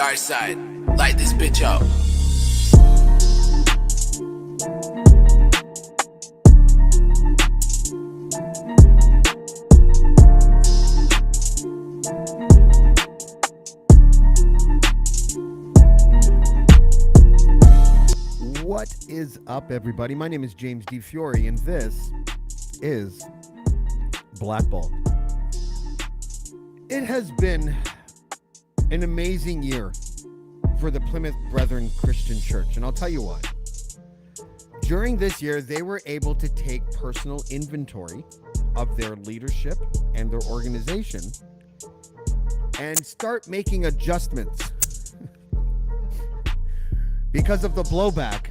dark side. Light this bitch up. What is up, everybody? My name is James D. Fiore, and this is Blackballed. It has been an amazing year for the Plymouth Brethren Christian Church, and I'll tell you why. During this year, they were able to take personal inventory of their leadership and their organization and start making adjustments because of the blowback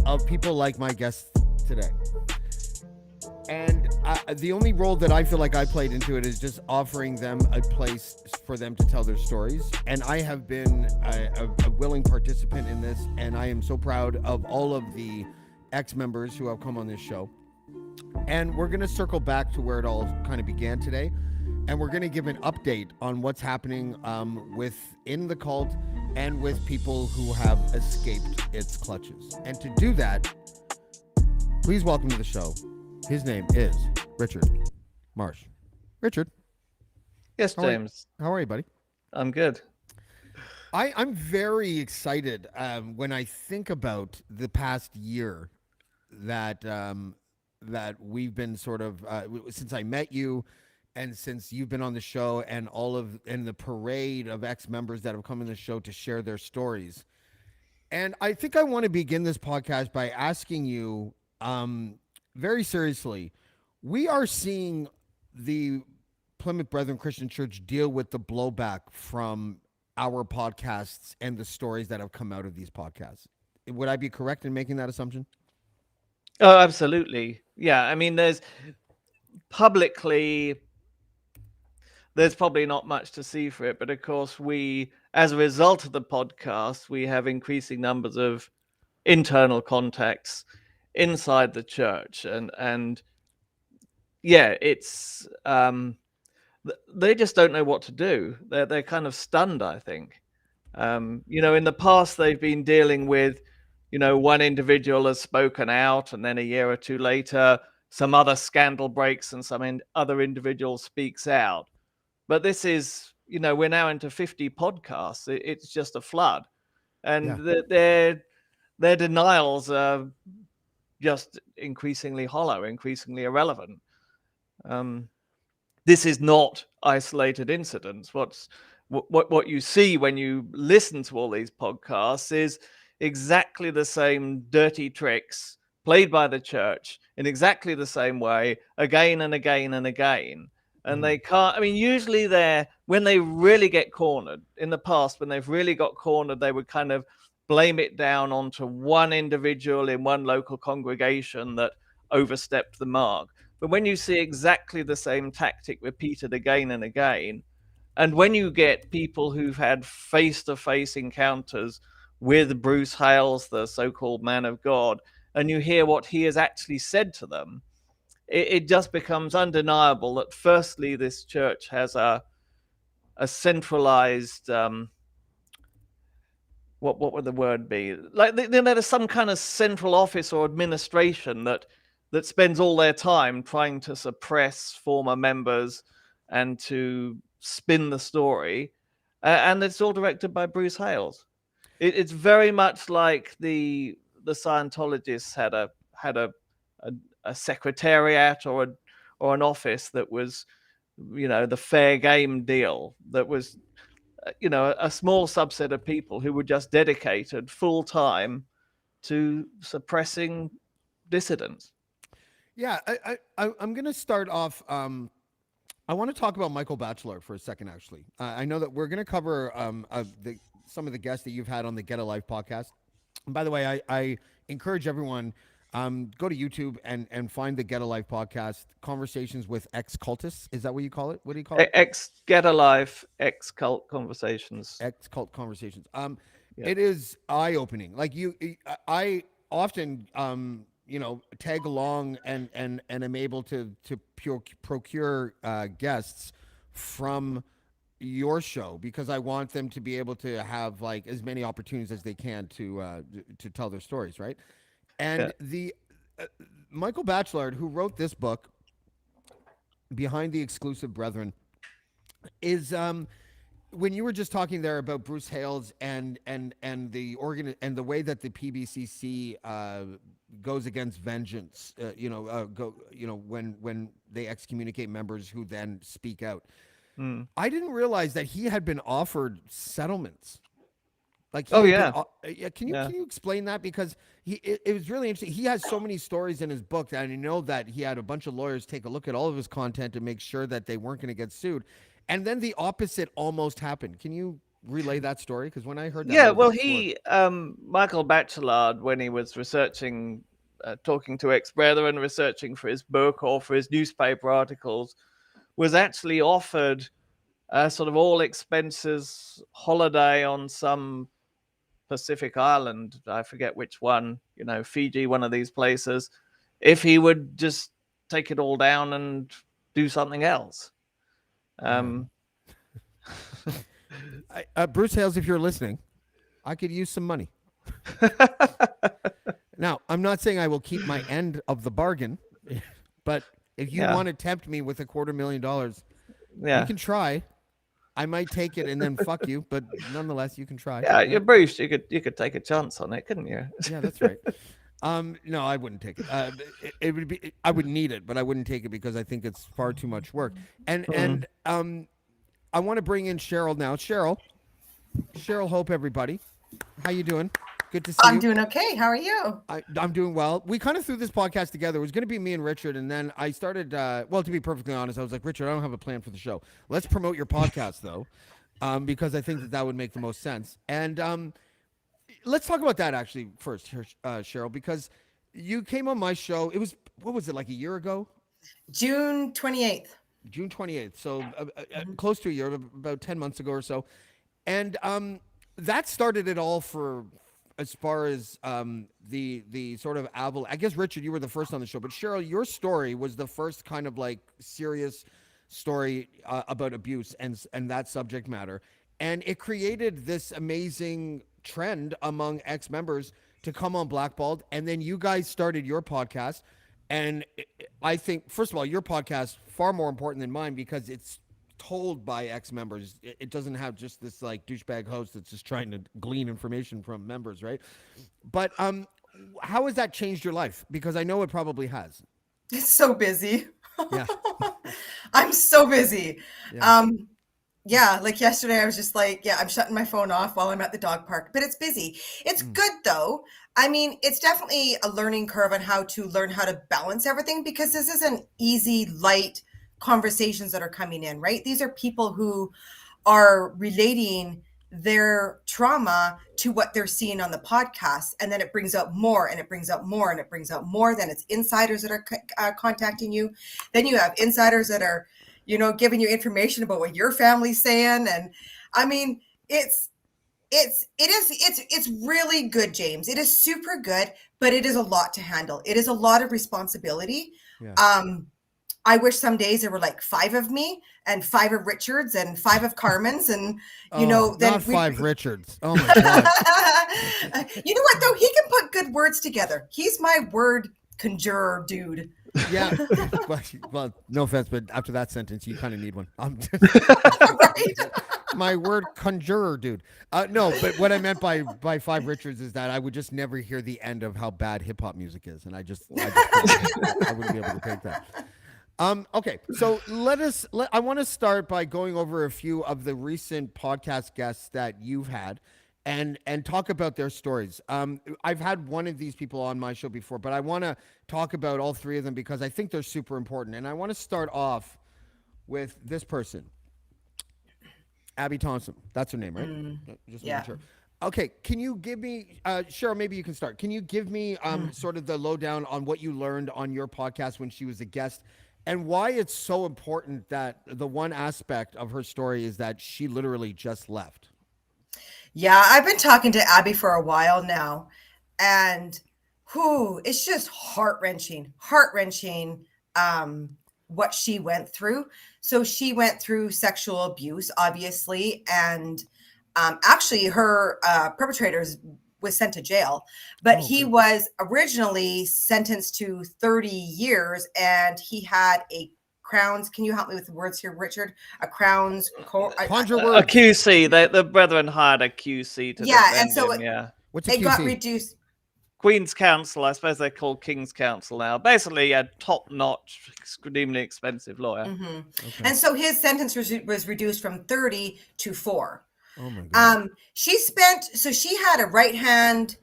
of people like my guests today. And the only role that I feel like I played into it is just offering them a place for them to tell their stories. And I have been a willing participant in this, and I am so proud of all of the ex-members who have come on this show. And we're going to circle back to where it all kind of began today. And we're going to give an update on what's happening within the cult and with people who have escaped its clutches. And to do that, please welcome to the show. His name is Richard Marsh. Richard. Yes, James. How are you, buddy? I'm good. I'm very excited when I think about the past year that we've been sort of since I met you. And since you've been on the show and the parade of ex-members that have come in the show to share their stories. And I think I want to begin this podcast by asking you, very seriously, we are seeing the Plymouth Brethren Christian Church deal with the blowback from our podcasts and the stories that have come out of these podcasts. Would I be correct in making that assumption? Oh, absolutely. Yeah. I mean, there's probably not much to see for it, but of course as a result of the podcast, we have increasing numbers of internal contacts inside the church, and yeah, it's they just don't know what to do. They're kind of stunned, I think. In the past they've been dealing with, one individual has spoken out, and then a year or two later, some other scandal breaks and some other individual speaks out. But this is, we're now into 50 podcasts. It's just a flood. And their denials are just increasingly hollow, increasingly irrelevant. This is not isolated incidents. What you see when you listen to all these podcasts is exactly the same dirty tricks played by the church in exactly the same way, again and again and again. And they can't, usually when they really get cornered, in the past, when they've really got cornered, they would kind of blame it down onto one individual in one local congregation that overstepped the mark. But when you see exactly the same tactic repeated again and again, and when you get people who've had face-to-face encounters with Bruce Hales, the so-called man of God, and you hear what he has actually said to them, it just becomes undeniable that firstly, this church has a centralized, what would the word be? Like there's some kind of central office or administration that spends all their time trying to suppress former members and to spin the story. And it's all directed by Bruce Hales. It's very much like the Scientologists had a secretariat or an office that was, the fair game deal, that was, a small subset of people who were just dedicated full time to suppressing dissidents. Yeah, I'm going to start off. I want to talk about Michael Batchelor for a second, actually. I know that we're going to cover some of the guests that you've had on the Get a Life podcast. And by the way, I encourage everyone, go to YouTube and find the Get a Life podcast, Conversations with Ex-Cultists. Is that what you call it? What do you call it? Get a Life, Ex-Cult Conversations. Ex-Cult Conversations. It is eye-opening. Like I often, tag along and am able to procure guests from your show because I want them to be able to have like as many opportunities as they can to tell their stories, right? And the Michael Batchelard, who wrote this book, Behind the Exclusive Brethren, is when you were just talking there about Bruce Hales and the and the way that the PBCC goes against vengeance, when they excommunicate members who then speak out. I didn't realize that he had been offered settlements. Like, can you explain that? Because it was really interesting. He has so many stories in his book that I know that he had a bunch of lawyers take a look at all of his content to make sure that they weren't going to get sued. And then the opposite almost happened. Can you relay that story? Because when I heard that, Michael Batchelard, when he was researching, talking to ex-brethren, researching for his book or for his newspaper articles, was actually offered a sort of all expenses holiday on some Pacific island. I forget which one, Fiji, one of these places, if he would just take it all down and do something else. Bruce Hales, if you're listening, I could use some money. Now, I'm not saying I will keep my end of the bargain, but if you want to tempt me with $250,000, you can try. I might take it and then fuck you, but nonetheless, you can try. Yeah, you're Bruce. You could take a chance on it, couldn't you? Yeah, that's right. No, I wouldn't take it. It would be. I would need it, but I wouldn't take it because I think it's far too much work. And I want to bring in Cheryl now. Cheryl Hope, everybody. How you doing? Good to see you. I'm doing okay. How are you? I'm doing well. We kind of threw this podcast together. It was going to be me and Richard, and then I started, to be perfectly honest, I was like, Richard, I don't have a plan for the show. Let's promote your podcast, though, because I think that would make the most sense. And let's talk about that, actually, first, Cheryl, because you came on my show. It was, what was it, like a year ago? June 28th. June 28th. So close to a year, about 10 months ago or so. And that started it all for... as far as the sort of I guess, Richard, you were the first on the show, but Cheryl, your story was the first kind of like serious story about abuse and that subject matter. And it created this amazing trend among ex-members to come on Blackballed. And then you guys started your podcast. And I think, first of all, your podcast far more important than mine because it's told by ex-members. It doesn't have just this like douchebag host that's just trying to glean information from members, right? But how has that changed your life? Because I know it probably has. It's so busy. Yeah. I'm so busy. Yeah. Like yesterday I was just like, I'm shutting my phone off while I'm at the dog park, but it's busy. It's good though. I mean, it's definitely a learning curve on how to learn how to balance everything because this isn't easy, light conversations that are coming in, right? These are people who are relating their trauma to what they're seeing on the podcast. And then it brings up more and it brings up more and it brings up more. Then it's insiders that are contacting you. Then you have insiders that are, giving you information about what your family's saying. And I mean, it's really good, James. It is super good, but it is a lot to handle. It is a lot of responsibility. Yeah. I wish some days there were like 5 of me and 5 of Richards and 5 of Carmen's and, then not 5 Richards. Oh my God. You know what though? He can put good words together. He's my word conjurer dude. Yeah. Well, no offense, but after that sentence, you kind of need one. Right? My word conjurer dude. No, but what I meant by 5 Richards is that I would just never hear the end of how bad hip hop music is. And I wouldn't be able to take that. Okay, so I want to start by going over a few of the recent podcast guests that you've had and talk about their stories. I've had one of these people on my show before, but I want to talk about all 3 of them because I think they're super important. And I want to start off with this person, Abby Thompson. That's her name, right? Just making sure. Okay, can you give me, Cheryl, maybe you can start. Can you give me sort of the lowdown on what you learned on your podcast when she was a guest? And why it's so important that the one aspect of her story is that she literally just left. Yeah, I've been talking to Abby for a while now. And it's just heart-wrenching what she went through. So she went through sexual abuse, obviously, and actually her perpetrators was sent to jail, but he was originally sentenced to 30 years, and he had a Crown's. Can you help me with the words here, Richard? A Crown's Conjure A words. QC. The brethren hired a QC to Yeah, defend and so him. Yeah. What's a it got QC? reduced. Queen's Counsel, I suppose they're called King's Counsel now. Basically, a top-notch, extremely expensive lawyer. Mm-hmm. And so his sentence was reduced from 30 to 4. Oh my God. She had a right-hand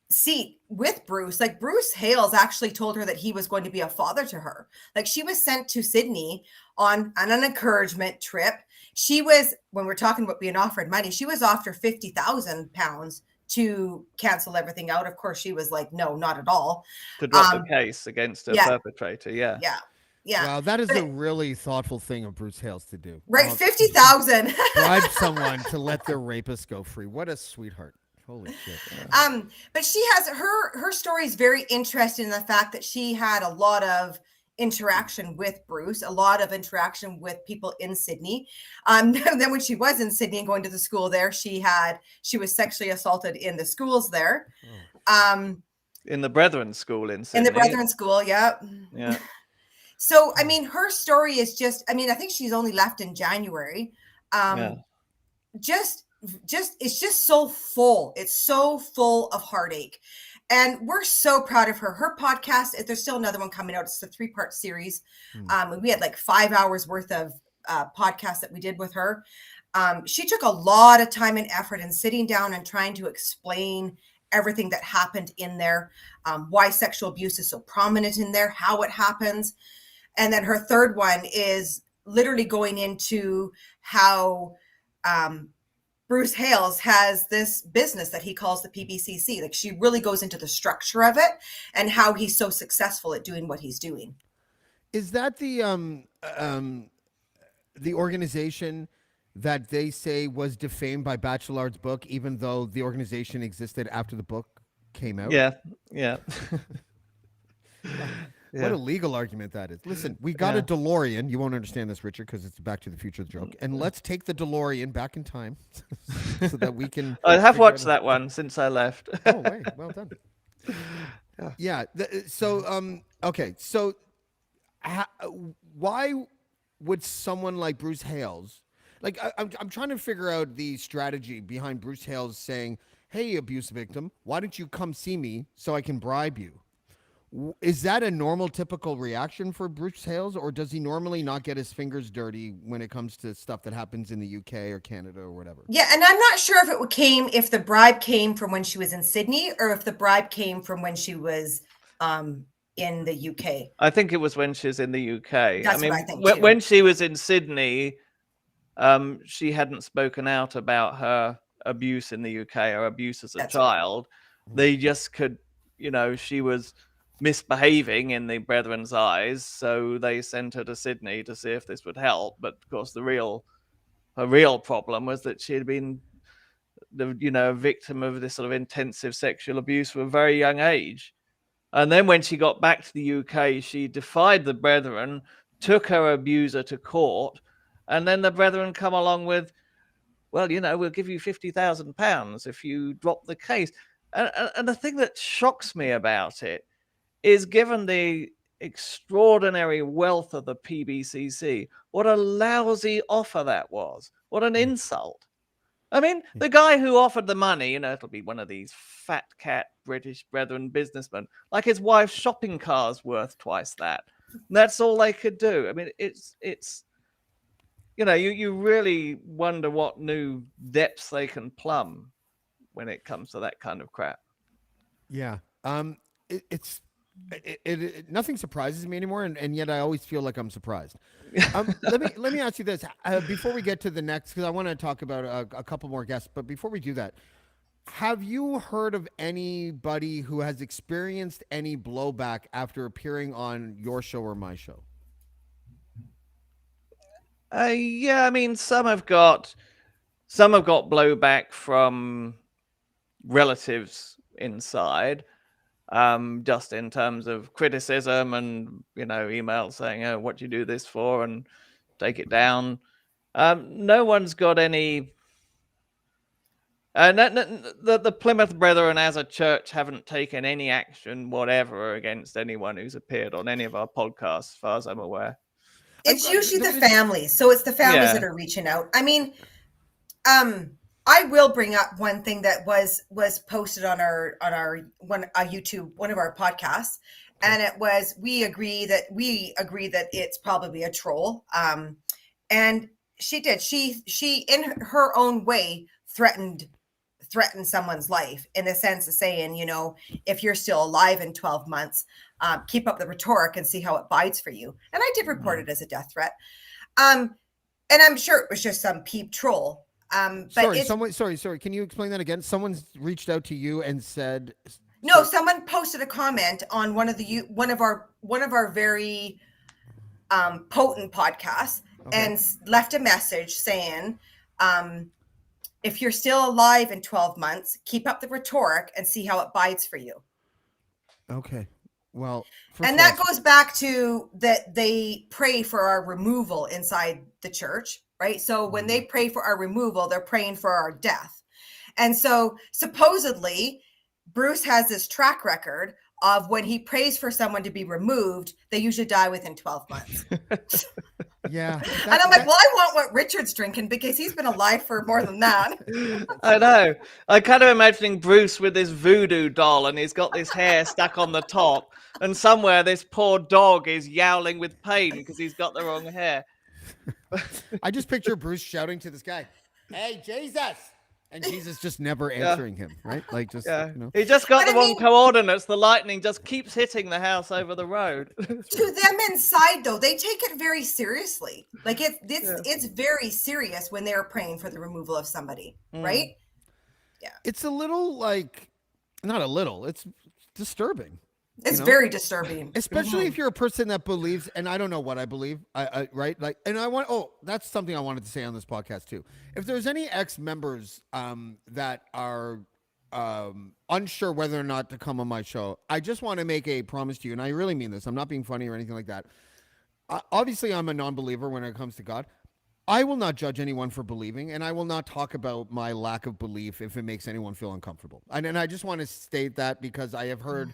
seat with Bruce. Like, Bruce Hales actually told her that he was going to be a father to her. Like, she was sent to Sydney on an encouragement trip. She was, when we're talking about being offered money, she was offered £50,000 to cancel everything out. Of course, she was like, no, not at all. To drop the case against a perpetrator. Yeah. Wow, that is a really thoughtful thing of Bruce Hales to do. Right, 50,000. Bribe someone to let their rapist go free. What a sweetheart. Holy shit. But she has her story is very interesting in the fact that she had a lot of interaction with Bruce, a lot of interaction with people in Sydney. Then when she was in Sydney and going to the school there, she was sexually assaulted in the schools there. In the Brethren School in Sydney. In the Brethren School, yeah. So, I mean, her story is just, I mean, I think she's only left in January. It's just so full. It's so full of heartache. And we're so proud of her. Her podcast, there's still another one coming out. It's a 3-part series. We had like 5 hours worth of podcasts that we did with her. She took a lot of time and effort in sitting down and trying to explain everything that happened in there, why sexual abuse is so prominent in there, how it happens. And then her third one is literally going into how Bruce Hales has this business that he calls the PBCC. Like, she really goes into the structure of it and how he's so successful at doing what he's doing. Is that the organization that they say was defamed by Bachelard's book, even though the organization existed after the book came out? Yeah. What a legal argument that is. Listen, we got a DeLorean. You won't understand this, Richard, because it's a Back to the Future joke. And let's take the DeLorean back in time so that we can... I have watched that one since I left. Oh, wait. Well done. Yeah. Okay. So why would someone like Bruce Hales... Like, I'm trying to figure out the strategy behind Bruce Hales saying, hey, abuse victim, why don't you come see me so I can bribe you? Is that a normal, typical reaction for Bruce Hales, or does he normally not get his fingers dirty when it comes to stuff that happens in the UK or Canada or whatever? Yeah, and I'm not sure if the bribe came from when she was in Sydney or if the bribe came from when she was in the UK. I think it was when she was in the UK. That's what I think too. When she was in Sydney, she hadn't spoken out about her abuse in the UK or abuse as a child. Right. They just could, she was misbehaving in the Brethren's eyes, so they sent her to Sydney to see if this would help. But of course, her real problem was that she had been, a victim of this sort of intensive sexual abuse from a very young age. And then when she got back to the UK, she defied the Brethren, took her abuser to court, and then the Brethren come along with, well, we'll give you £50,000 if you drop the case. And the thing that shocks me about it is, given the extraordinary wealth of the PBCC, what a lousy offer that was. What an insult. I mean, the guy who offered the money, it'll be one of these fat cat British Brethren businessmen, like his wife's shopping car's worth twice that. And that's all they could do. I mean, it's you really wonder what new depths they can plumb when it comes to that kind of crap. Yeah. Nothing surprises me anymore, and yet I always feel like I'm surprised. Let me ask you this before we get to the next, because I want to talk about a couple more guests. But before we do that, have you heard of anybody who has experienced any blowback after appearing on your show or my show? Yeah, I mean, some have got blowback from relatives inside. just in terms of criticism and, emails saying, oh, what do you do this for, and take it down. No one's got any. The Plymouth Brethren as a church haven't taken any action whatever against anyone who's appeared on any of our podcasts, as far as I'm aware. It's usually the families. So it's the families that are reaching out. I mean, I will bring up one thing that was posted on our YouTube, one of our podcasts, and it was we agree that it's probably a troll. And she in her own way threatened someone's life, in the sense of saying, if you're still alive in 12 months, keep up the rhetoric and see how it bites for you. And I did report it as a death threat. And I'm sure it was just some peep troll. But sorry. Can you explain that again? Someone's reached out to you and said, no, someone posted a comment on one of our very potent podcasts, and left a message saying, if you're still alive in 12 months, keep up the rhetoric and see how it bites for you. Okay. Well, and that goes back to that they pray for our removal inside the church, right? So when they pray for our removal, they're praying for our death. And so supposedly Bruce has this track record of when he prays for someone to be removed, they usually die within 12 months. Yeah. And I'm like, well, I want what Richard's drinking, because he's been alive for more than that. I know. I kind of imagining Bruce with this voodoo doll, and he's got this hair stuck on the top, and somewhere this poor dog is yowling with pain because he's got the wrong hair. I just picture Bruce shouting to this guy, "Hey, Jesus!" And Jesus just never answering him, right? Like, just, He just got the wrong coordinates. The lightning just keeps hitting the house over the road. To them inside, though, they take it very seriously. Like, it's very serious when they're praying for the removal of somebody, right? Yeah. It's a little not a little, it's disturbing. It's very disturbing, especially if you're a person that believes, and I don't know what I believe, right? Like, and that's something I wanted to say on this podcast too. If there's any ex-members that are unsure whether or not to come on my show, I just want to make a promise to you, and I really mean this. I'm not being funny or anything like that. Obviously, I'm a non-believer when it comes to God. I will not judge anyone for believing, and I will not talk about my lack of belief if it makes anyone feel uncomfortable. And I just want to state that, because I have heard.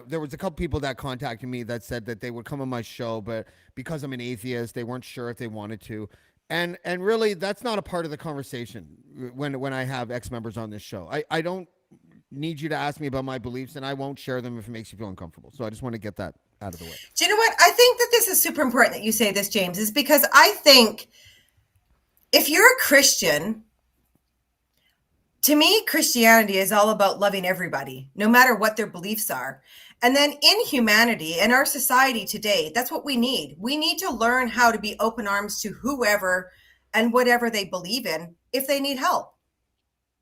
There was a couple people that contacted me that said that they would come on my show, but because I'm an atheist, they weren't sure if they wanted to. And really, that's not a part of the conversation when I have ex-members on this show. I don't need you to ask me about my beliefs, and I won't share them if it makes you feel uncomfortable. So I just want to get that out of the way. Do you know what? I think that this is super important that you say this, James, is because I think if you're a Christian, to me, Christianity is all about loving everybody, no matter what their beliefs are. And then in humanity, in our society today, that's what we need. We need to learn how to be open arms to whoever and whatever they believe in if they need help.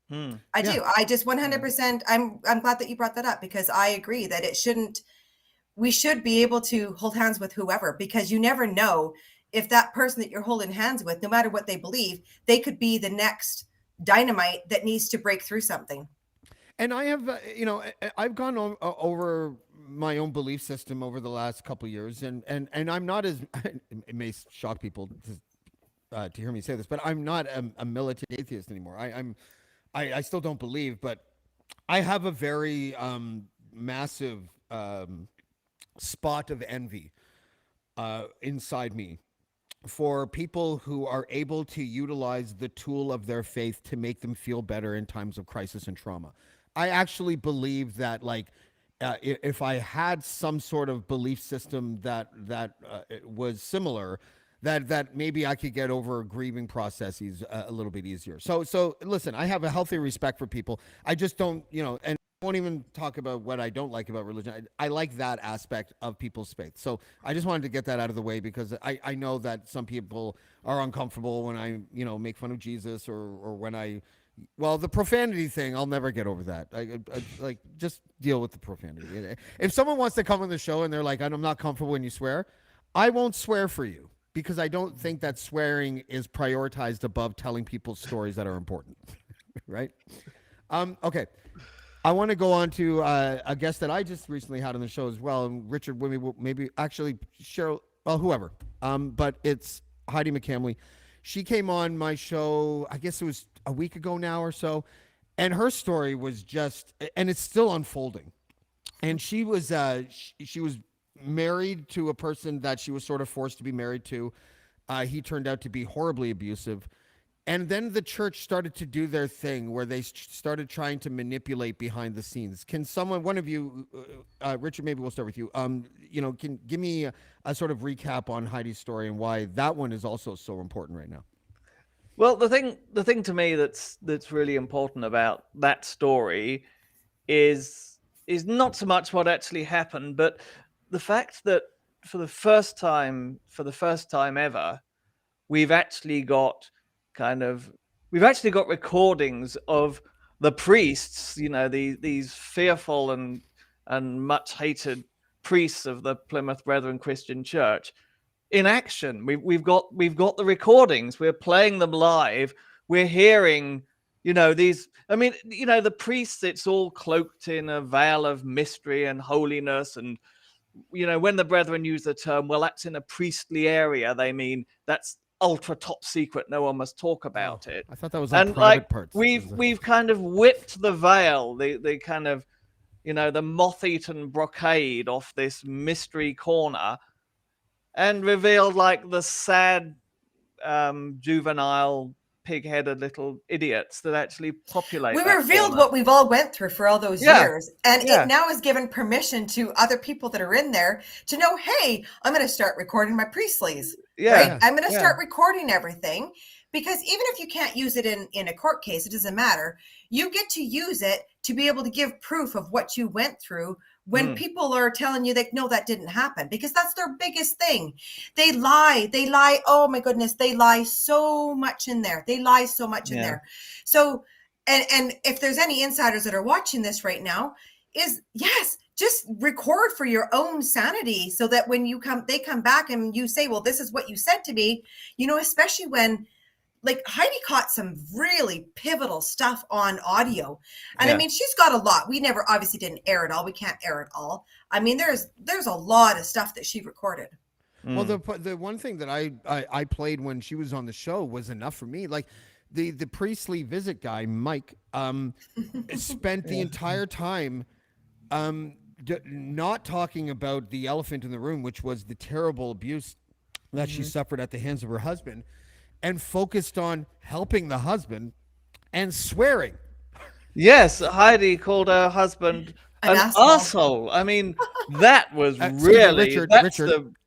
I do. I just 100%. I'm glad that you brought that up, because I agree that we should be able to hold hands with whoever, because you never know if that person that you're holding hands with, no matter what they believe, they could be the next dynamite that needs to break through something. And I have, I've gone over my own belief system over the last couple of years, and I'm not as, it may shock people to hear me say this, but I'm not a militant atheist anymore. I still don't believe, but I have a very massive spot of envy inside me for people who are able to utilize the tool of their faith to make them feel better in times of crisis and trauma. I actually believe that, like, if I had some sort of belief system that was similar, that maybe I could get over grieving processes a little bit easier. So listen, I have a healthy respect for people. I just don't, and I won't even talk about what I don't like about religion. I like that aspect of people's faith. So I just wanted to get that out of the way, because I know that some people are uncomfortable when I, make fun of Jesus or when the profanity thing, I'll never get over that. I like, just deal with the profanity. If someone wants to come on the show and they're like, I'm not comfortable when you swear, I won't swear for you, because I don't think that swearing is prioritized above telling people stories that are important. Right? Okay. I want to go on to a guest that I just recently had on the show as well. And Richard, maybe actually Cheryl, well, whoever. But it's Heidi McCamley. She came on my show, I guess it was a week ago now or so. And her story was just, and it's still unfolding. And she was married to a person that she was sort of forced to be married to. He turned out to be horribly abusive. And then the church started to do their thing where they started trying to manipulate behind the scenes. Can someone, one of you, Richard, maybe we'll start with you, can give me a sort of recap on Heidi's story and why that one is also so important right now? Well, the thing to me that's really important about that story is not so much what actually happened, but the fact that for the first time ever, we've actually got recordings of the priests, these fearful and much hated priests of the Plymouth Brethren Christian Church in action. We've got the recordings. We're playing them live. We're hearing, the priests, it's all cloaked in a veil of mystery and holiness. And, when the brethren use the term, well, that's in a priestly area, they mean that's ultra top secret. No one must talk about it. I thought that was on private parts. We've kind of whipped the veil, the kind of, the moth-eaten brocade off this mystery corner and revealed like the sad, juvenile, pig-headed little idiots that actually populate. We revealed what we've all went through for all those years, and it now has given permission to other people that are in there to know, hey, I'm going to start recording my priestlies. Right? I'm going to start recording everything, because even if you can't use it in a court case, it doesn't matter. You get to use it to be able to give proof of what you went through when people are telling you that, no, that didn't happen, because that's their biggest thing. They lie. Oh my goodness. They lie so much in there. In there. So, and if there's any insiders that are watching this right now, just record for your own sanity, so that when they come back and you say, well, this is what you said to me, especially when, like, Heidi caught some really pivotal stuff on audio. And I mean, she's got a lot. We never obviously didn't air it all. We can't air it all. I mean, there's a lot of stuff that she recorded. Well, the one thing that I played when she was on the show was enough for me. Like the priestly visit guy, Mike, spent the entire time not talking about the elephant in the room, which was the terrible abuse that she suffered at the hands of her husband, and focused on helping the husband and swearing. Yes, Heidi called her husband an asshole. I mean, that was really... Richard,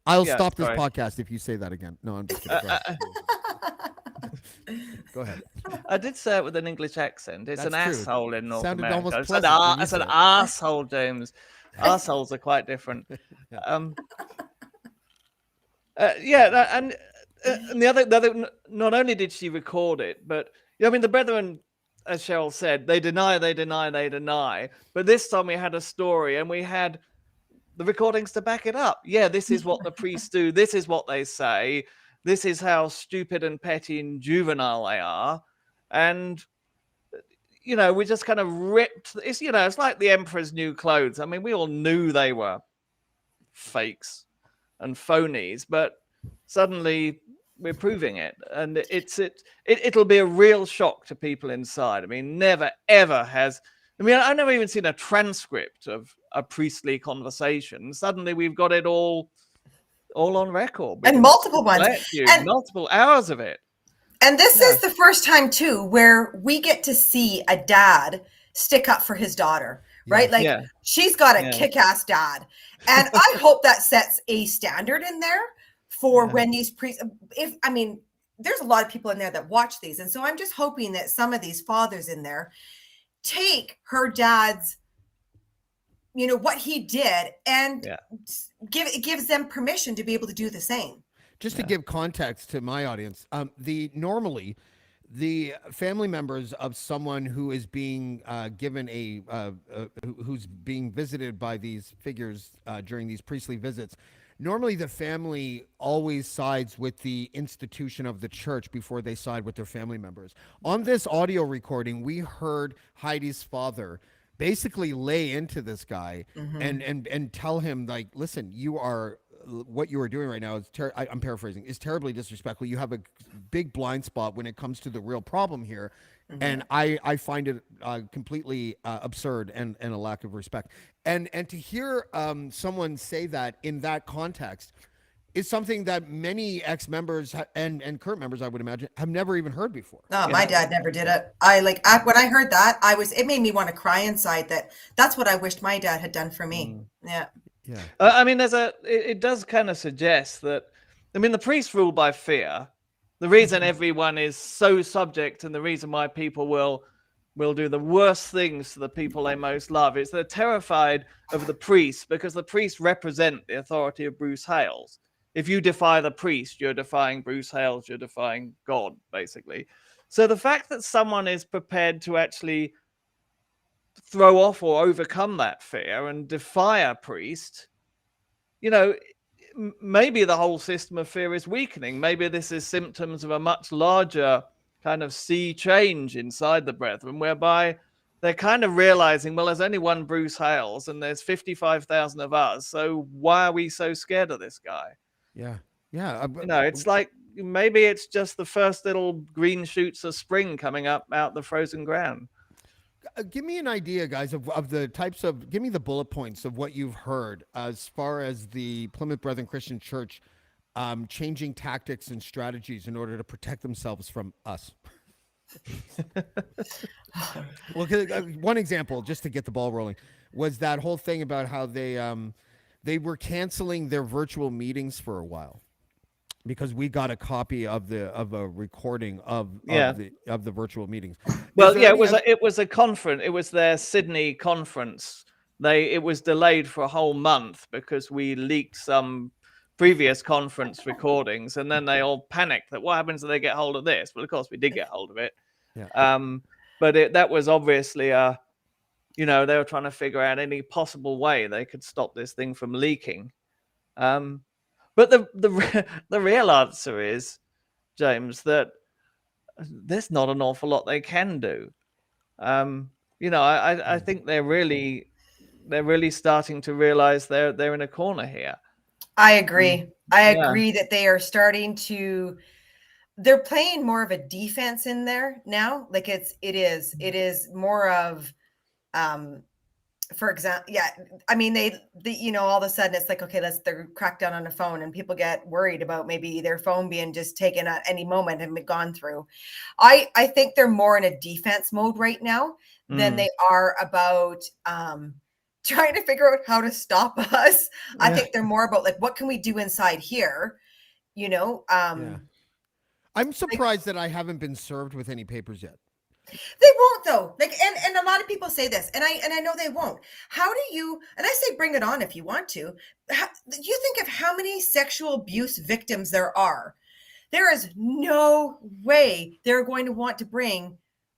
I'll stop this podcast if you say that again. No, I'm just kidding. Go ahead. I did say it with an English accent. It's an asshole in North Sounded America. almost I said asshole, James. Assholes are quite different. And the other, not only did she record it, but the brethren, as Cheryl said, they deny. But this time we had a story and we had the recordings to back it up. Yeah, this is what the priests do. This is what they say. This is how stupid and petty and juvenile they are. And, we just kind of ripped. It's like the Emperor's new clothes. I mean, we all knew they were fakes and phonies, but suddenly we're proving it, and it'll be a real shock to people inside. I mean, never ever has. I mean, I've never even seen a transcript of a priestly conversation. Suddenly, we've got it all on record, and multiple ones, and multiple hours of it. And this is the first time too where we get to see a dad stick up for his daughter. Right? Like she's got a kick-ass dad. And I hope that sets a standard in there for when these priests, there's a lot of people in there that watch these. And so I'm just hoping that some of these fathers in there take her dad's, what he did, and gives them permission to be able to do the same. Just to give context to my audience, normally the family members of someone who is being given who's being visited by these figures during these priestly visits, normally the family always sides with the institution of the church before they side with their family members. On this audio recording, we heard Heidi's father basically lay into this guy Mhm. and tell him like, listen, what you are doing right now is I'm paraphrasing, is terribly disrespectful. You have a big blind spot when it comes to the real problem here. And I find it completely absurd and a lack of respect. And to hear someone say that in that context is something that many ex-members and current members, I would imagine, have never even heard before. No, Yeah. my dad never did it. When I heard that, it made me want to cry inside. That's what I wished my dad had done for me. Yeah. Yeah. I mean, it does kind of suggest that, I mean, the priests rule by fear. The reason everyone is so subject and the reason why people will do the worst things to the people they most love is they're terrified of the priests because the priests represent the authority of Bruce Hales. If you defy the priest, you're defying Bruce Hales, you're defying God, basically. So the fact that someone is prepared to actually throw off or overcome that fear and defy a priest, you know, maybe the whole system of fear is weakening. Maybe this is symptoms of a much larger kind of sea change inside the Brethren, whereby they're kind of realizing, well, there's only one Bruce Hales and there's 55,000 of us. So why are we so scared of this guy? Yeah. Yeah. You know, it's like maybe it's just the first little green shoots of spring coming up out the frozen ground. Give me an idea, guys, of the types of, give me the bullet points of what you've heard as far as the Plymouth Brethren Christian Church changing tactics and strategies in order to protect themselves from us. Well, one example, just to get the ball rolling, was that whole thing about how they were canceling their virtual meetings for a while because we got a copy of a recording of the virtual meetings. Well, yeah, it was a conference. It was their Sydney conference. It was delayed for a whole month because we leaked some previous conference recordings, and then they all panicked that what happens if they get hold of this? Well, of course we did get hold of it. Yeah. But that was obviously they were trying to figure out any possible way they could stop this thing from leaking. But the real answer is, James, that there's not an awful lot they can do. I think they're really starting to realize they're in a corner here. I agree. I agree that they are starting to. They're playing more of a defense in there now. Like it is more of, for example, yeah. I mean, they all of a sudden it's like, okay, they're cracked down on a phone, and people get worried about maybe their phone being just taken at any moment and gone through. I think they're more in a defense mode right now than they are about trying to figure out how to stop us. Yeah. I think they're more about like, what can we do inside here? I'm surprised that I haven't been served with any papers yet. They won't though. Like, and a lot of people say this, and I know they won't. How do you? And I say, bring it on if you want to. You think of how many sexual abuse victims there are. There is no way they're going to want to bring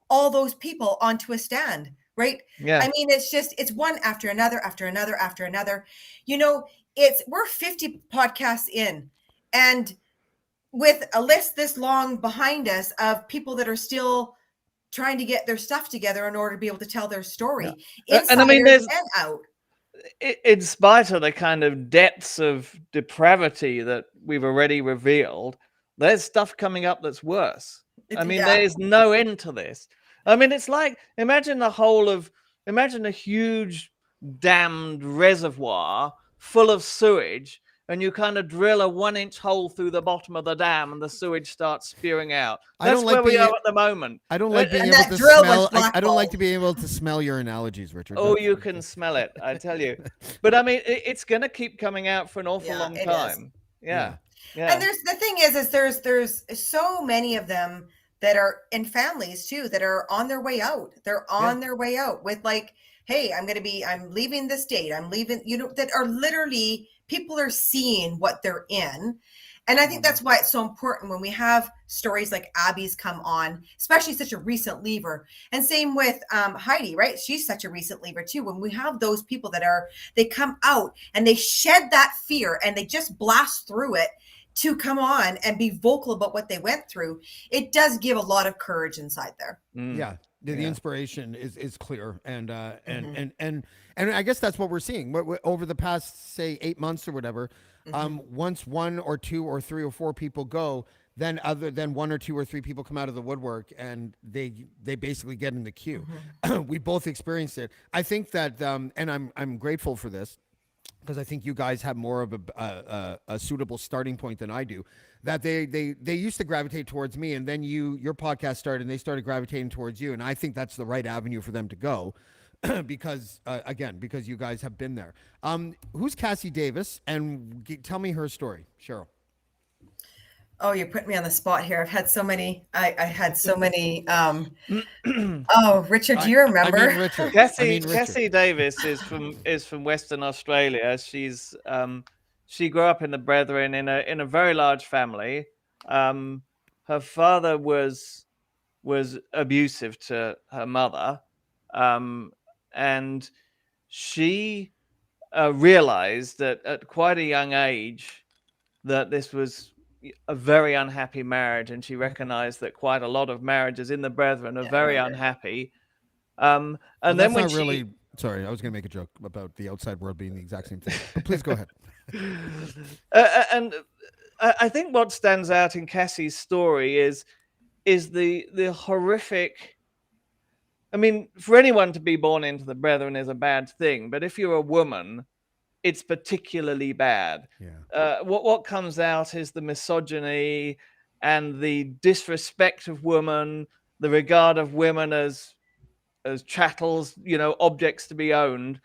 all those people onto a stand, right? Yeah. I mean, it's one after another, after another, after another. We're 50 podcasts in, and with a list this long behind us of people that are still trying to get their stuff together in order to be able to tell their story. Yeah. And I mean, and out. In spite of the kind of depths of depravity that we've already revealed, there's stuff coming up that's worse. I mean, there's no end to this. I mean, it's like, imagine a huge dammed reservoir full of sewage, and you kind of drill a 1-inch hole through the bottom of the dam and the sewage starts spewing out. That's where we are at the moment. I don't like being able to smell. I don't like to be able to smell your analogies, Richard. Oh, you can smell it, I tell you. But I mean, it's going to keep coming out for an awful long time. Yeah. And the thing is there's so many of them that are in families too, that are on their way out. They're on their way out with like, hey, I'm leaving this date. I'm leaving, that are literally, people are seeing what they're in. And I think that's why it's so important when we have stories like Abby's come on, especially such a recent leaver. And same with Heidi, right? She's such a recent leaver too. When we have those people they come out and they shed that fear and they just blast through it to come on and be vocal about what they went through, it does give a lot of courage inside there. Yeah. The inspiration is clear, and I guess that's what we're seeing over the past, say, 8 months or whatever. Once 1 or 2 or 3 or 4 people go, then other than 1 or 2 or 3 people come out of the woodwork, and they basically get in the queue. We both experienced it. I think that, and I'm grateful for this, because I think you guys have more of a suitable starting point than I do. That they used to gravitate towards me, and then your podcast started, and they started gravitating towards you, and I think that's the right avenue for them to go, because because you guys have been there. Who's Cassie Davis, and tell me her story, Cheryl. Oh, you put me on the spot here. I've had so many. I had so many. Oh, Richard, do you remember? I mean, Richard. Cassie Davis is from Western Australia. She grew up in the Brethren in a very large family. Her father was abusive to her mother, and she realized that at quite a young age that this was a very unhappy marriage, and she recognized that quite a lot of marriages in the Brethren are very unhappy. And well, then when not really. Sorry, I was going to make a joke about the outside world being the exact same thing. But please go ahead. And I think what stands out in Cassie's story is the horrific. I mean, for anyone to be born into the Brethren is a bad thing, but if you're a woman, it's particularly bad. Yeah. What comes out is the misogyny and the disrespect of women, the regard of women as chattels, objects to be owned,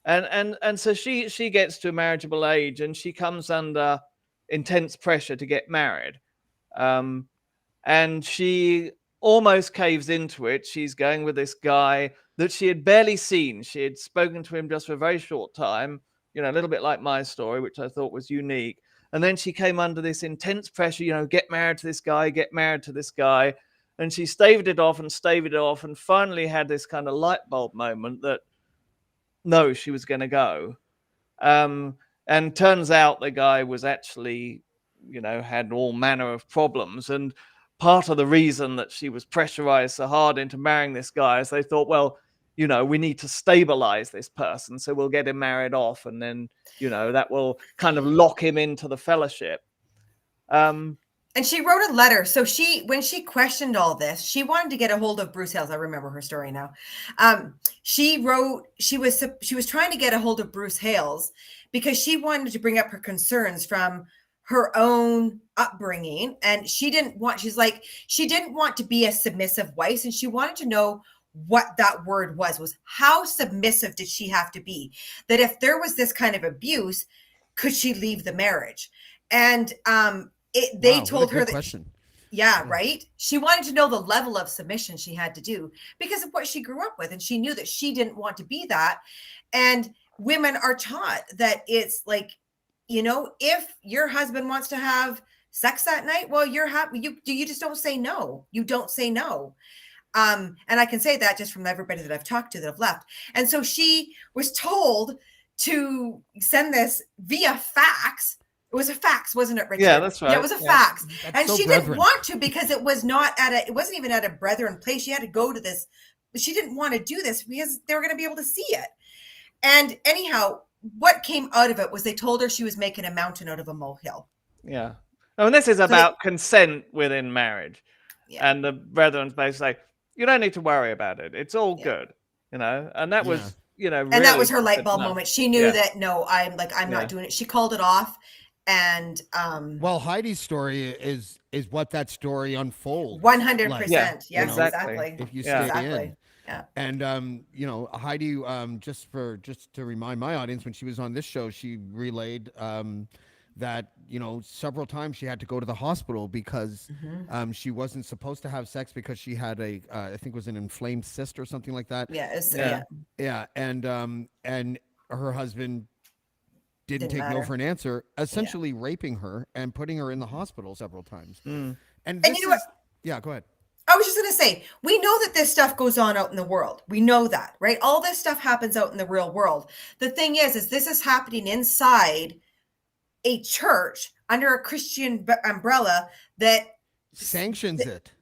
and so she gets to a marriageable age, and she comes under intense pressure to get married, and she almost caves into it. She's going with this guy that she had barely seen. She had spoken to him just for a very short time. A little bit like my story, which I thought was unique. And then she came under this intense pressure, get married to this guy, get married to this guy. And she staved it off, and finally had this kind of light bulb moment that, no, she was going to go. And turns out the guy was actually, had all manner of problems. And part of the reason that she was pressurized so hard into marrying this guy is they thought, well, we need to stabilize this person, so we'll get him married off, and then, that will kind of lock him into the fellowship. And she wrote a letter. So when she questioned all this, she wanted to get a hold of Bruce Hales. I remember her story now. She was trying to get a hold of Bruce Hales because she wanted to bring up her concerns from her own upbringing. And she didn't want to be a submissive wife. And she wanted to know what that word was how submissive did she have to be, that if there was this kind of abuse, could she leave the marriage? And they told her that question. Right. She wanted to know the level of submission she had to do because of what she grew up with, and she knew that she didn't want to be that. And women are taught that it's like, if your husband wants to have sex that night, well, you're happy. You just don't say no. You don't say no. And I can say that just from everybody that I've talked to that have left. And so she was told to send this via fax. It was a fax, wasn't it, Richard? Yeah, that's right. Yeah, it was a fax. That's and so she Brethren. didn't want to because it wasn't even at a Brethren place. She had to go to this. She didn't want to do this because they were going to be able to see it. And anyhow, what came out of it was they told her she was making a mountain out of a molehill. Yeah. And this is about consent within marriage. Yeah. And the Brethren basically say, you don't need to worry about it. It's all good, and that was, really, and that was her light bulb moment. She knew that, no, I'm not doing it. She called it off. And well, Heidi's story is what that story unfolds. 100%. Like, yes, exactly. If you stay in. Yeah. And Heidi, just to remind my audience, when she was on this show, she relayed that several times she had to go to the hospital because she wasn't supposed to have sex because she had I think it was an inflamed cyst or something like that. Yeah. And her husband didn't take no for an answer, essentially raping her and putting her in the hospital several times. And you know what? Yeah, go ahead. I was just going to say, we know that this stuff goes on out in the world. We know that, right? All this stuff happens out in the real world. The thing is this is happening inside a church under a Christian umbrella that sanctions it.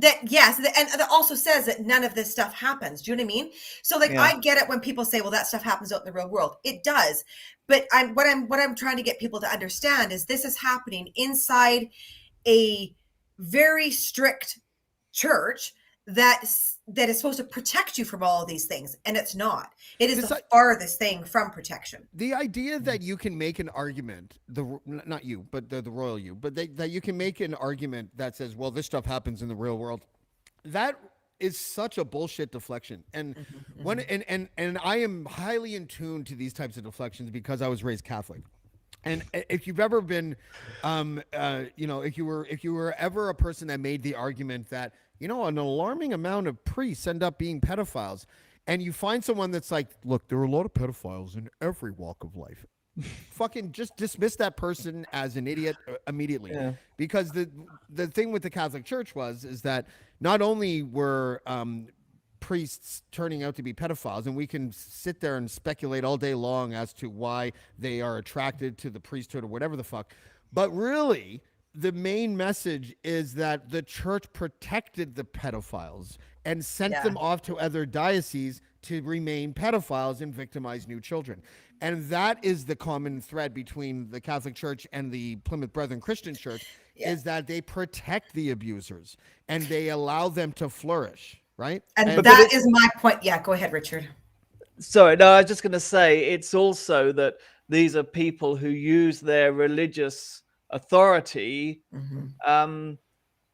that yes, and that also says that none of this stuff happens. Do you know what I mean? So like Yeah. I get it when people say, well, that stuff happens out in the real world. It does. But what I'm trying to get people to understand is this is happening inside a very strict church that is supposed to protect you from all of these things, and it's not. It is the farthest thing from protection. The idea that you can make an argument, not you, but the royal you, but that you can make an argument that says, well, this stuff happens in the real world, that is such a bullshit deflection. And when and I am highly in tune to these types of deflections because I was raised Catholic. And if you've ever been, if you were ever a person that made the argument that, an alarming amount of priests end up being pedophiles, and you find someone that's like, look, there are a lot of pedophiles in every walk of life. Fucking just dismiss that person as an idiot immediately. Yeah. Because the thing with the Catholic Church is that not only were priests turning out to be pedophiles, and we can sit there and speculate all day long as to why they are attracted to the priesthood or whatever the fuck, but really the main message is that the church protected the pedophiles and sent them off to other dioceses to remain pedophiles and victimize new children. And that is the common thread between the Catholic Church and the Plymouth Brethren Christian Church, is that they protect the abusers and they allow them to flourish, right? And that is my point. Yeah, go ahead, Richard. Sorry, no, I was just going to say, it's also that these are people who use their religious authority to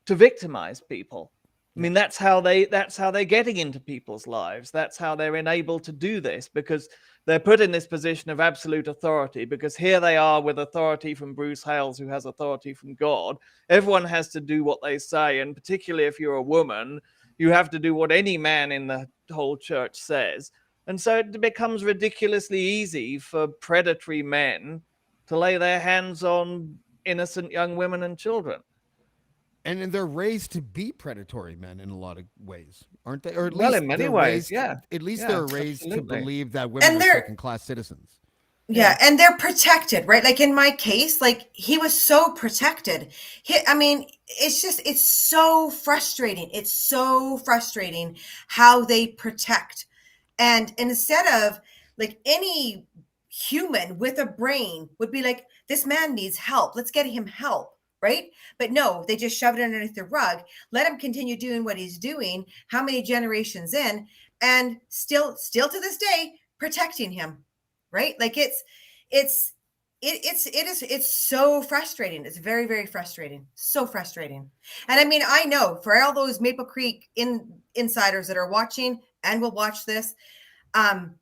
victimize people. I mean, that's how they're getting into people's lives. That's how they're enabled to do this, because they're put in this position of absolute authority, because here they are with authority from Bruce Hales, who has authority from God. Everyone has to do what they say, and particularly if you're a woman, you have to do what any man in the whole church says. And so it becomes ridiculously easy for predatory men to lay their hands on innocent young women and children. And they're raised to be predatory men in a lot of ways, aren't they? Or at well, least in many ways, At least they're raised to believe that women and are second-class citizens. Yeah, and they're protected, right? Like in my case, like he was so protected. It's so frustrating. It's so frustrating how they protect. And instead of like any human with a brain would be like, this man needs help. Let's get him help, right? But no, they just shove it underneath the rug. Let him continue doing what he's doing. How many generations in, and still to this day protecting him, right? Like it's so frustrating. It's very, very frustrating. So frustrating. And I mean, I know for all those Maple Creek insiders that are watching and will watch this, Ellen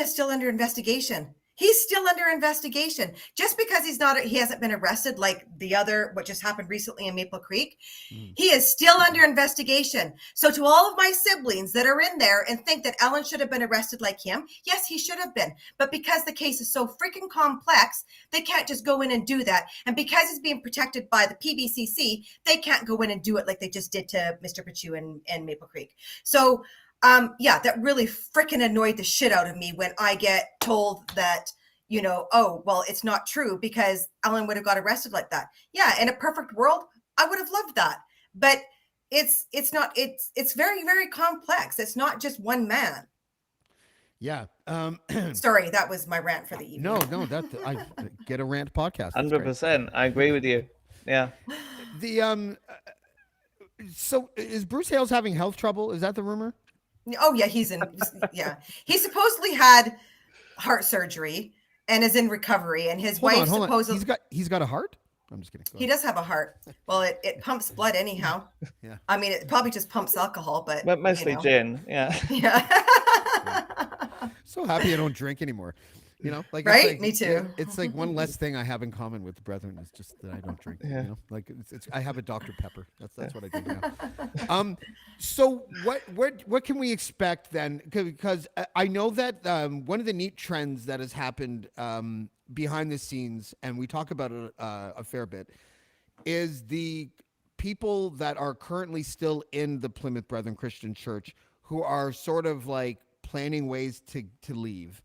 is still under investigation. He's still under investigation. Just because he hasn't been arrested like what just happened recently in Maple Creek, he is still under investigation. So to all of my siblings that are in there and think that Ellen should have been arrested like him, yes, he should have been. But because the case is so freaking complex, they can't just go in and do that. And because it's being protected by the PBCC, they can't go in and do it like they just did to Mr. Pachu and Maple Creek. So that really freaking annoyed the shit out of me when I get told that, oh, well, it's not true because Ellen would have got arrested like that. Yeah, in a perfect world, I would have loved that. But it's not, it's very, very complex. It's not just one man. Yeah. Sorry, that was my rant for the evening. No, I get a rant podcast. 100%. I agree with you. Yeah. So is Bruce Hales having health trouble? Is that the rumor? Oh yeah, he supposedly had heart surgery and is in recovery, and his wife supposedly he's got a heart. I'm just kidding. He does have a heart. Well, it pumps blood anyhow. Yeah. I mean, it probably just pumps alcohol, but mostly gin. Yeah. Yeah. So happy I don't drink anymore. Right? Me too. It's like one less thing I have in common with the brethren is just that I don't drink. Yeah. Like it's I have a Dr. Pepper. That's what I do now. So what can we expect then? Because I know that one of the neat trends that has happened behind the scenes, and we talk about it a fair bit, is the people that are currently still in the Plymouth Brethren Christian Church who are sort of like planning ways to leave.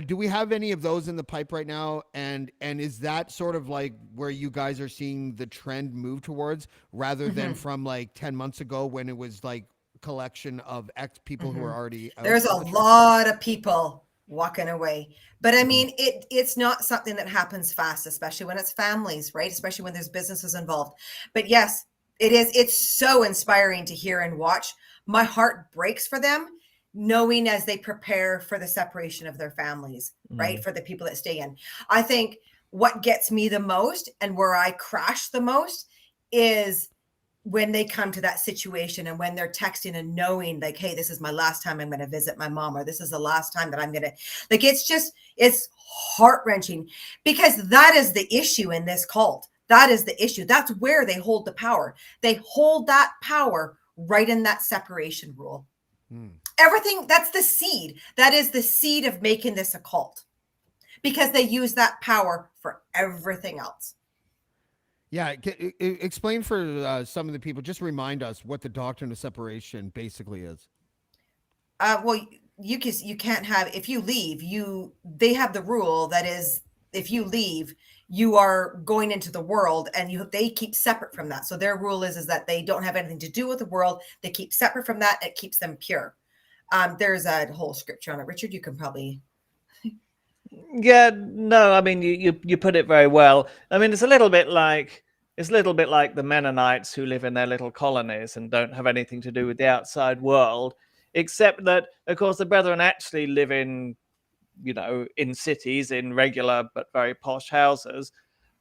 do we have any of those in the pipe right now? And is that sort of like where you guys are seeing the trend move towards, rather than from like 10 months ago when it was like collection of ex people who are already out There's a of the church? lot of people walking away, but I mean, it's not something that happens fast, especially when it's families, right? Especially when there's businesses involved. But yes, it is. It's so inspiring to hear and watch. My heart breaks for them, knowing as they prepare for the separation of their families, right? For the people that stay in. I think what gets me the most and where I crash the most is when they come to that situation and when they're texting and knowing like, hey, this is my last time I'm going to visit my mom, or this is the last time that I'm going to, like, it's heart-wrenching, because that is the issue in this cult. That is the issue. That's where they hold the power. They hold that power right in that separation rule. Everything, that's the seed. That is the seed of making this a cult, because they use that power for everything else. Yeah, explain for some of the people. Just remind us what the doctrine of separation basically is. Well, you can't have, if you leave, they have the rule that is, if you leave, you are going into the world, and they keep separate from that. So their rule is that they don't have anything to do with the world. They keep separate from that. It keeps them pure. There's a whole scripture on it. Richard, you can probably. Yeah, no, I mean you put it very well. I mean it's a little bit like the Mennonites who live in their little colonies and don't have anything to do with the outside world, except that of course the Brethren actually live in, in cities, in regular but very posh houses.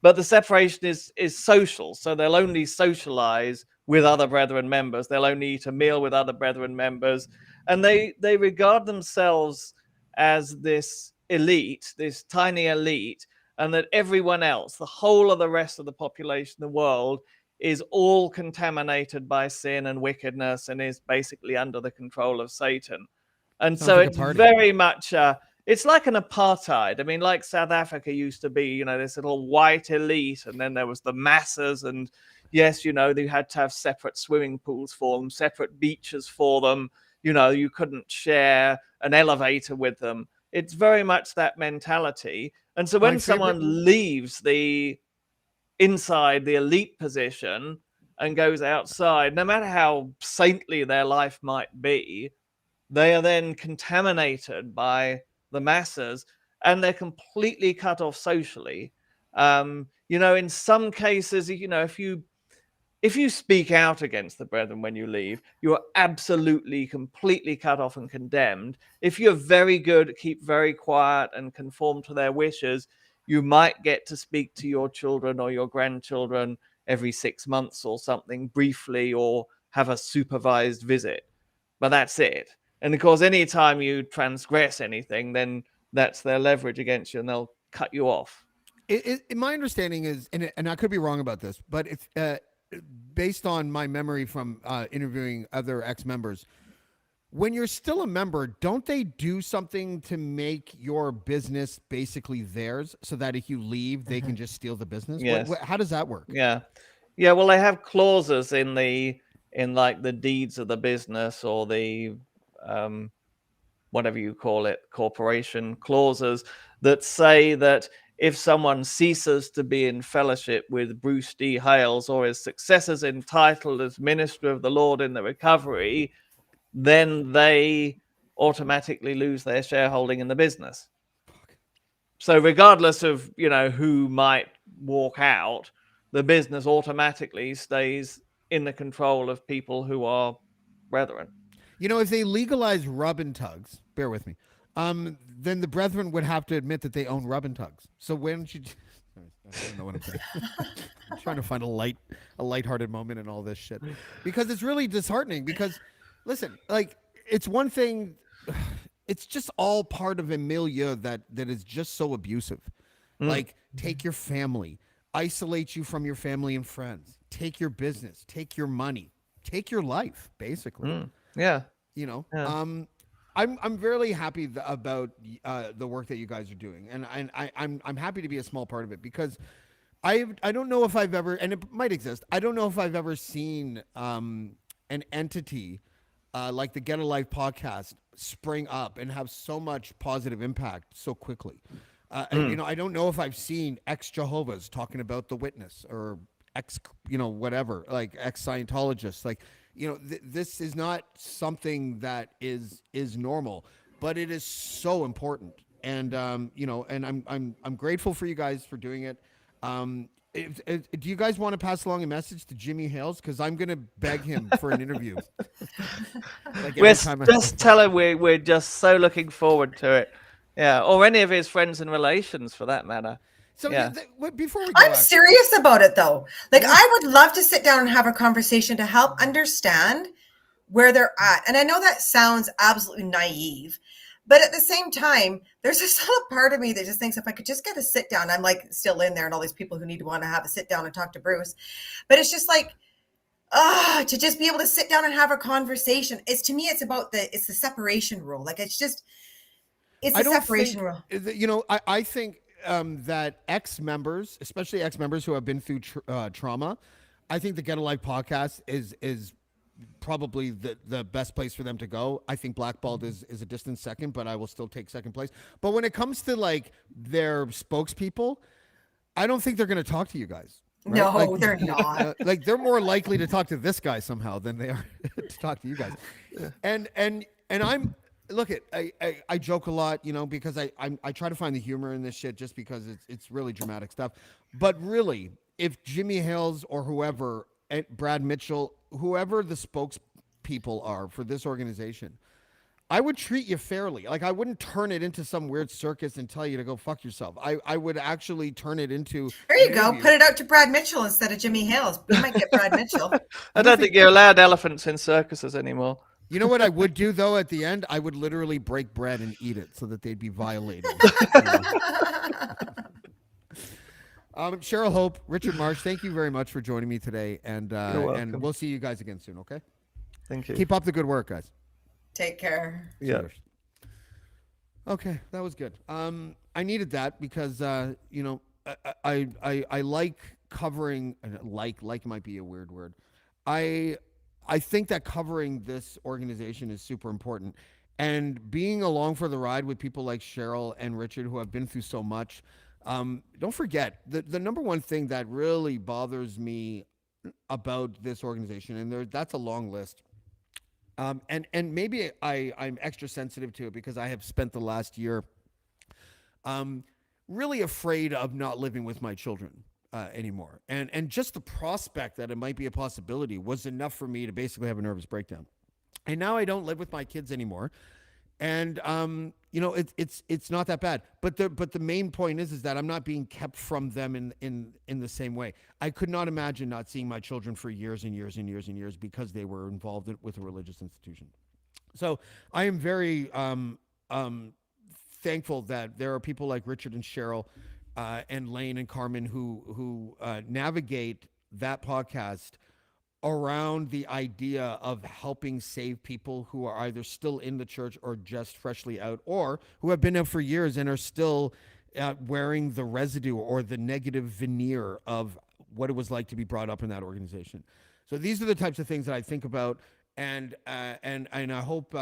But the separation is social, so they'll only socialize with other Brethren members. They'll only eat a meal with other Brethren members, and they regard themselves as this elite, this tiny elite, and that everyone else, the whole of the rest of the population, the world, is all contaminated by sin and wickedness and is basically under the control of Satan. And Sounds so like a it's party. very much it's like an apartheid. I mean, like South Africa used to be, this little white elite, and then there was the masses, and yes, they had to have separate swimming pools for them, separate beaches for them. You couldn't share an elevator with them. It's very much that mentality. And so when someone leaves the inside the elite position and goes outside, no matter how saintly their life might be, they are then contaminated by the masses, and they're completely cut off socially. In some cases, if you speak out against the Brethren when you leave, you are absolutely, completely cut off and condemned. If you're very good, keep very quiet and conform to their wishes, you might get to speak to your children or your grandchildren every 6 months or something briefly, or have a supervised visit. But that's it. And of course, anytime you transgress anything, then that's their leverage against you, and they'll cut you off. My understanding is, and I could be wrong about this, but it's based on my memory from interviewing other ex-members. When you're still a member, don't they do something to make your business basically theirs, so that if you leave, they can just steal the business? Yes. How does that work? Yeah. Well, they have clauses in like the deeds of the business, or the whatever you call it, corporation clauses, that say that if someone ceases to be in fellowship with Bruce D. Hales, or his successors entitled as minister of the Lord in the recovery, then they automatically lose their shareholding in the business. So regardless of, who might walk out, the business automatically stays in the control of people who are Brethren. If they legalize rub and tugs, bear with me, then the Brethren would have to admit that they own rub and tugs. So when don't you? I don't know what I'm saying. I'm trying to find a lighthearted moment in all this shit, because it's really disheartening. Because, listen, like, it's one thing. It's just all part of a milieu that is just so abusive. Like, take your family, isolate you from your family and friends, take your business, take your money, take your life, basically. Yeah. I'm very happy about the work that you guys are doing, and I'm happy to be a small part of it, because I don't know if I've ever, and it might exist, I don't know if I've ever seen an entity like the Get a Life podcast spring up and have so much positive impact so quickly. You know, I don't know if I've seen ex-Jehovah's talking about the witness or ex, you know, whatever, like ex-Scientologists. Like, you know, this is not something that is normal, but it is so important. And you know, and I'm grateful for you guys for doing it. Do you guys want to pass along a message to Jimmy Hales? Because I'm going to beg him for an interview. Like Just tell him we're just so looking forward to it. Yeah, or any of his friends and relations, for that matter. So yeah. Before we go, I'm serious about it, though. Like, I would love to sit down and have a conversation to help understand where they're at. And I know that sounds absolutely naive, but at the same time, there's this little part of me that just thinks if I could just get a sit down, I'm like still in there, and all these people who need to want to have a sit down and talk to Bruce. But it's just like, to just be able to sit down and have a conversation. To me, it's the separation rule. Like, it's the separation rule. You know, I think that ex-members, especially ex-members who have been through trauma, I think the Get a Life podcast is probably the best place for them to go. I think Blackballed is a distant second, but I will still take second place. But when it comes to like their spokespeople, I don't think they're going to talk to you guys. Right? No, like, they're not. Like, they're more likely to talk to this guy somehow than they are to talk to you guys. And I'm look at I joke a lot, you know, because I try to find the humor in this shit just because it's really dramatic stuff. But really, if Jimmy Hales or whoever, Brad Mitchell, whoever the spokespeople are for this organization, I would treat you fairly. Like, I wouldn't turn it into some weird circus and tell you to go fuck yourself. I would actually turn it into. There you go. Put it out to Brad Mitchell instead of Jimmy Hales. You might get Brad Mitchell. I don't think you're allowed elephants in circuses anymore. You know what I would do, though, at the end? I would literally break bread and eat it so that they'd be violated. Cheryl Hope, Richard Marsh, thank you very much for joining me today. And we'll see you guys again soon, okay? Thank you. Keep up the good work, guys. Take care. Yeah. Cheers. Okay, that was good. I needed that because, you know, I like covering, like might be a weird word. I think that covering this organization is super important, and being along for the ride with people like Cheryl and Richard who have been through so much. Don't forget the number one thing that really bothers me about this organization, and that's a long list. And maybe I'm extra sensitive to it because I have spent the last year really afraid of not living with my children anymore. And just the prospect that it might be a possibility was enough for me to basically have a nervous breakdown. And now I don't live with my kids anymore. And you know, it's not that bad. But the main point is that I'm not being kept from them in the same way. I could not imagine not seeing my children for years and years and years and years because they were involved with a religious institution. So I am very thankful that there are people like Richard and Cheryl and Lane and Carmen who navigate that podcast around the idea of helping save people who are either still in the church or just freshly out, or who have been out for years and are still wearing the residue or the negative veneer of what it was like to be brought up in that organization. So these are the types of things that I think about. And I hope,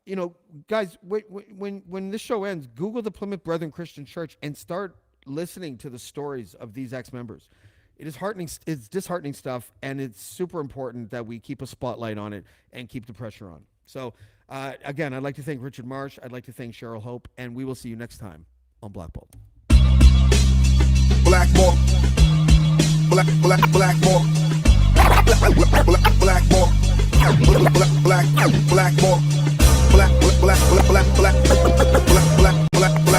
you know, guys, when this show ends, Google the Plymouth Brethren Christian Church and start listening to the stories of these ex-members. It is heartening. It's disheartening stuff, and it's super important that we keep a spotlight on it and keep the pressure on. So, again, I'd like to thank Richard Marsh. I'd like to thank Cheryl Hope, and we will see you next time on Blackballed. Blackballed. Blackballed. Blackballed. Blackballed. Blackballed.